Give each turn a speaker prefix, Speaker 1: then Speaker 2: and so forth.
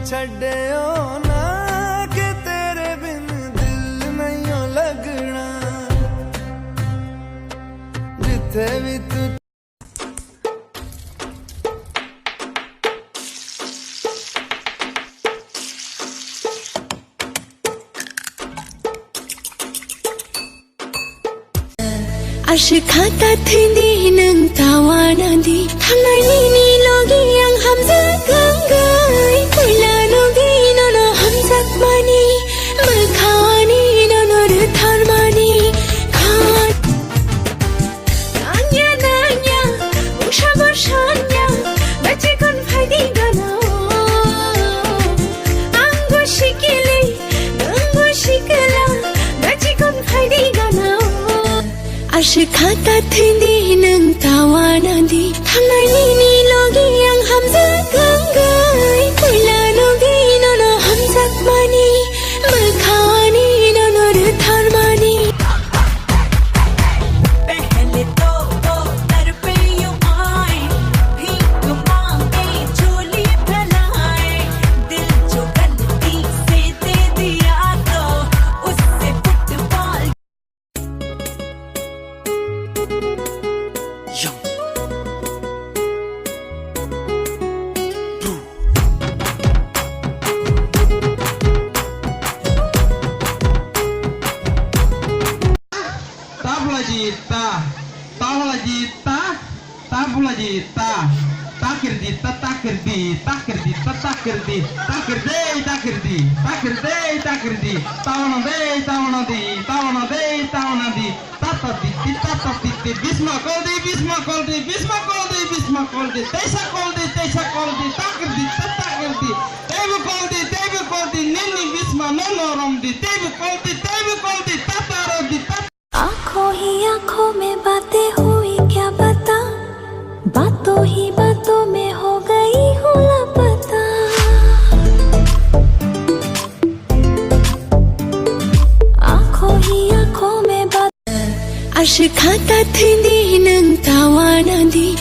Speaker 1: छड्डियो ना कि तेरे बिन दिल नहीं लगना जिथे भी तू
Speaker 2: Ashikata tindi nang tawanan di Hangai ni logi ang hamzat gangay Kuila logi nono hamzat mani Malkhawani nono ruthar mani Khan Nanya nanya Usha barshanya Bache kon bhaidi gana Ango shikili Ango shikila Bache kon bhaidi gana Ashikata tindi nang tawanan di Hangai ni logi ang hamzat gangay Kuila logi nono hamzat mani Malkhawani nono ruthar mani
Speaker 3: पहले तो वो दर पे यूं आए भीख मांगे झोली फैलाए दिल जो गलती से दे दिया तो उससे फुटबॉल
Speaker 2: आँखों ही आँखों में बातें हुई क्या बता बातों ही बातों में हो गई हूँ लापता आँखों ही आँखों में बात Ashikata tindi nang tawanan di